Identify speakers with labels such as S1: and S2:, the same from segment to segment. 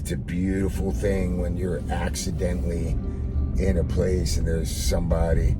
S1: it's a beautiful thing when you're accidentally in a place and there's somebody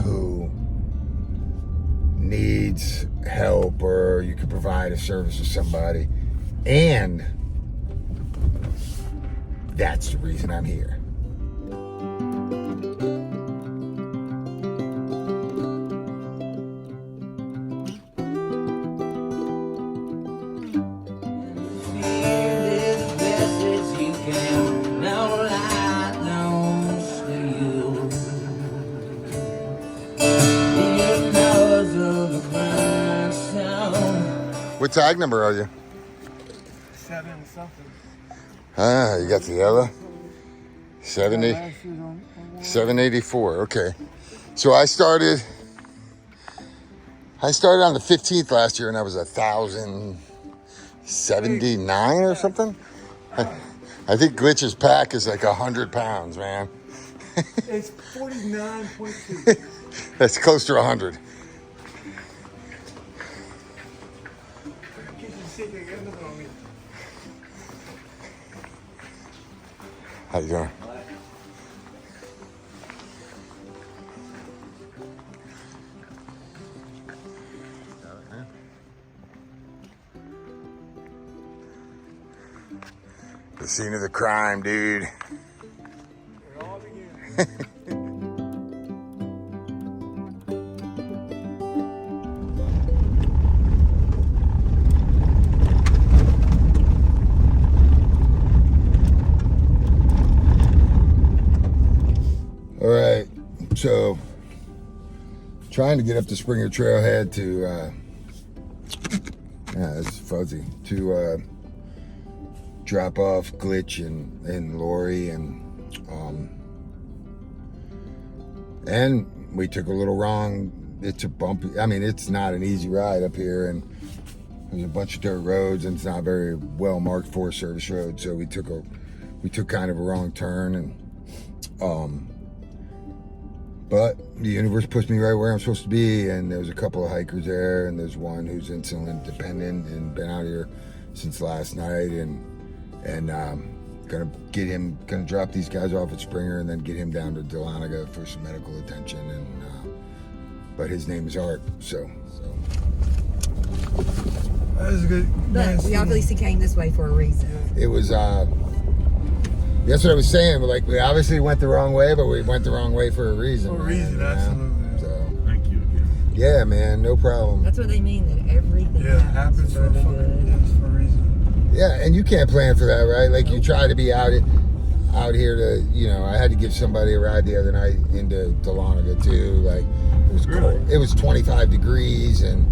S1: who needs help, or you could provide a service to somebody, and that's the reason I'm here. What tag number are you?
S2: 7 something.
S1: Ah, you got the yellow? 784, okay. So I started on the 15th last year, and I was 1,079 or something. I think Glitch's pack is like 100 pounds, man.
S2: It's 49.2.
S1: That's close to 100. How you doing? The scene of the crime, dude.
S2: It all begins.
S1: All right, so trying to get up the Springer Trailhead to, it's fuzzy, to drop off Glitch and Lori, and we took a little wrong. It's a bumpy, I mean, it's not an easy ride up here, and there's a bunch of dirt roads, and it's not very well marked Forest Service road, so we took kind of a wrong turn, and but the universe pushed me right where I'm supposed to be, and there's a couple of hikers there, and there's one who's insulin-dependent and been out here since last night, and gonna drop these guys off at Springer and then get him down to Dahlonega for some medical attention, and but his name is Art, so.
S2: That was a good.
S3: But we obviously came this way for a reason.
S1: It was that's what I was saying. Like, we obviously went the wrong way, but we went the wrong way for a reason.
S2: For a reason, absolutely.
S1: So,
S2: thank you again.
S1: Yeah, man, no problem.
S3: That's what they mean, that everything
S2: happens for a reason.
S1: Yeah, and you can't plan for that, right? Like, you try to be out here to, I had to give somebody a ride the other night into Dahlonega too. Like, it was cold. It was 25 degrees, and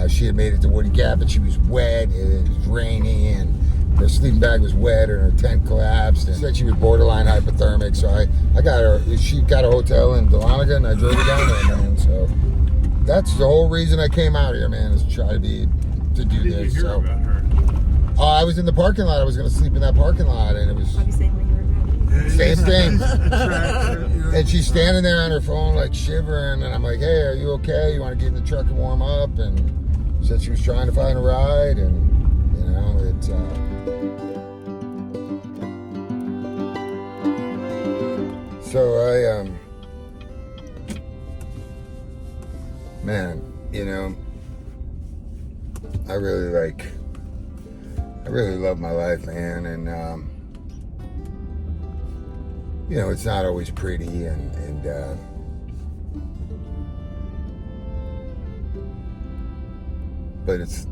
S1: she had made it to Woody Gap, but she was wet, and it was raining, and her sleeping bag was wet, and her tent collapsed, and said she was borderline hypothermic. So I got her. She got a hotel in Dahlonega, and I drove her down there, man. So that's the whole reason I came out here, man, is to try to do
S2: Did
S1: this.
S2: you hear
S1: So
S2: about her?
S1: I was in the parking lot. I was going to sleep in that parking lot, and it was same thing. And she's standing there on her phone, like, shivering, and I'm like, "Hey, are you okay? You want to get in the truck and warm up?" And she said she was trying to find a ride, and it's so man, I really love my life, man, and it's not always pretty, and but it's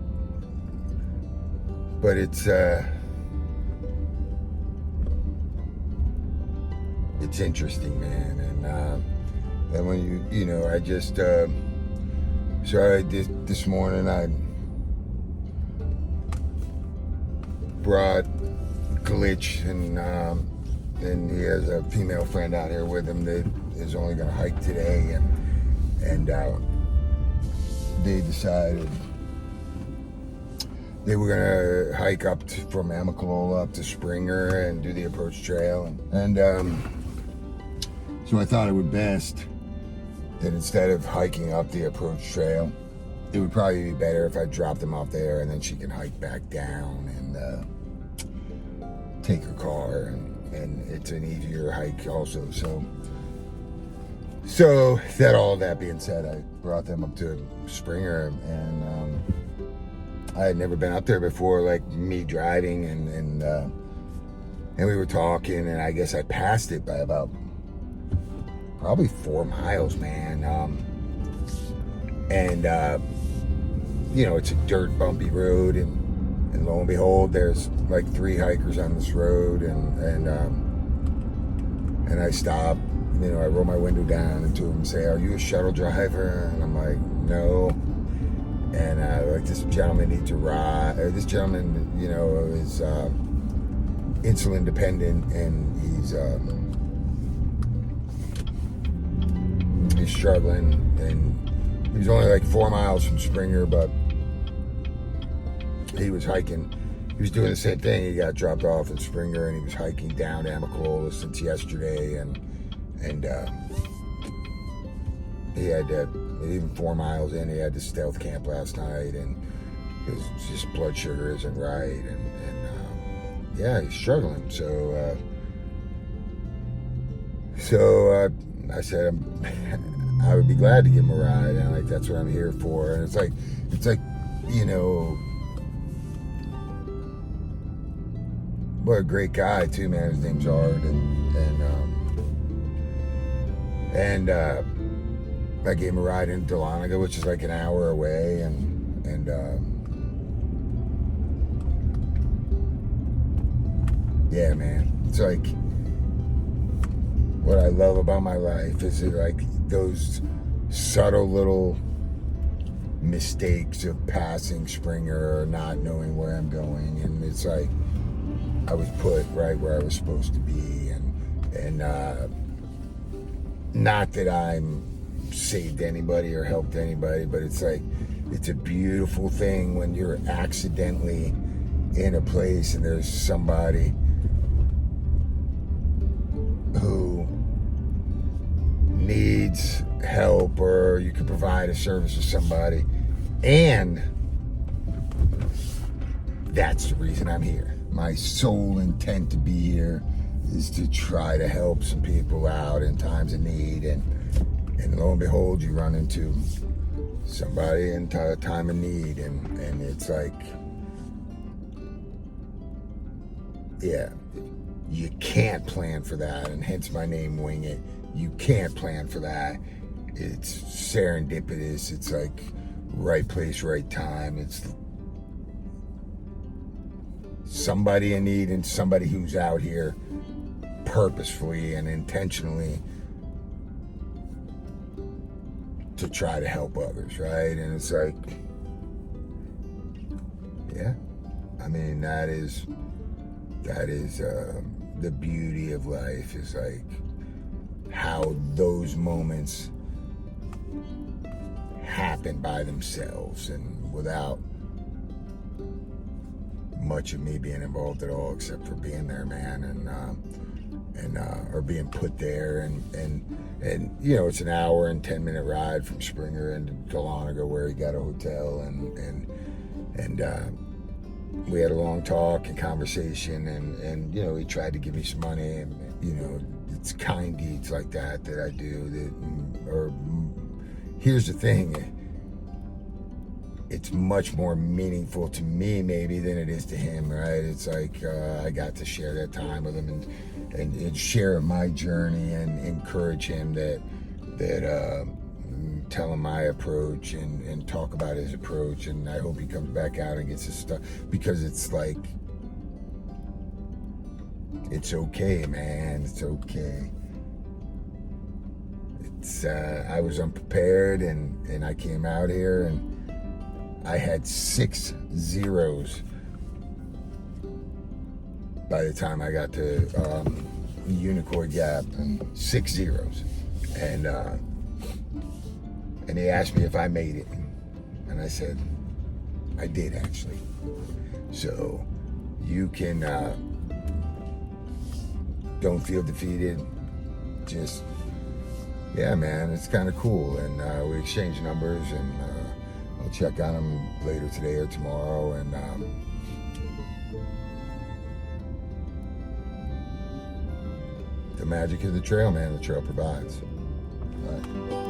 S1: interesting, man, and when I just so I did this morning. I brought Glitch, and he has a female friend out here with him that is only going to hike today, and they decided they were going to hike up from Amicalola up to Springer and do the approach trail, and so I thought it would best that instead of hiking up the approach trail, it would probably be better if I dropped them off there and then she can hike back down and take her car, and it's an easier hike also. So all that being said, I brought them up to Springer, and I had never been up there before, like me driving, and we were talking, and I guess I passed it by about probably 4 miles, man. You know, it's a dirt bumpy road, and lo and behold, there's like 3 hikers on this road, and I stop. You know, I roll my window down, and 2 of them say, "Are you a shuttle driver?" And I'm like, "No." And like, this gentleman needs a ride. Or this gentleman, you know, is insulin-dependent, and he's struggling. And he was only like 4 miles from Springer, but he was hiking. He was doing the same thing. He got dropped off in Springer, and he was hiking down to Amicalola since yesterday, and he had to, even 4 miles in, he had to stealth camp last night, and his just blood sugar isn't right, and yeah, he's struggling. So I said I would be glad to give him a ride, and like, that's what I'm here for. And it's like you know, what a great guy too, man. His name's Ard, and I gave him a ride in Dahlonega, which is like an hour away, and yeah, man, it's like, what I love about my life is like those subtle little mistakes of passing Springer or not knowing where I'm going, and it's like I was put right where I was supposed to be, and not that I'm saved anybody or helped anybody, but it's like, it's a beautiful thing when you're accidentally in a place and there's somebody who needs help, or you can provide a service to somebody, and that's the reason I'm here. My sole intent to be here is to try to help some people out in times of need, and lo and behold, you run into somebody in time of need, and it's like, yeah, you can't plan for that, and hence my name, Wingit. You can't plan for that. It's serendipitous. It's like right place, right time. It's somebody in need, and somebody who's out here purposefully and intentionally to try to help others, right? And it's like, yeah, I mean, that is the beauty of life, is like how those moments happen by themselves and without much of me being involved at all, except for being there, man, or being put there, and you know, it's an hour and 10-minute ride from Springer into Dahlonega, where he got a hotel, and we had a long talk and conversation, and you know, he tried to give me some money, and you know, it's kind deeds like that I do. Or here's the thing, it's much more meaningful to me maybe than it is to him, right? It's like I got to share that time with him and share my journey and encourage him that tell him my approach and talk about his approach, and I hope he comes back out and gets his stuff, because it's like, it's okay, man, it's okay. It's I was unprepared, and I came out here and I had 6 zeros by the time I got to Unicorn Gap, and 6 zeros, and he asked me if I made it, and I said I did, actually. So you can don't feel defeated. Just, yeah, man, it's kind of cool, and we exchanged numbers, and I'll check on him later today or tomorrow, and the magic of the trail, man. The trail provides. All right.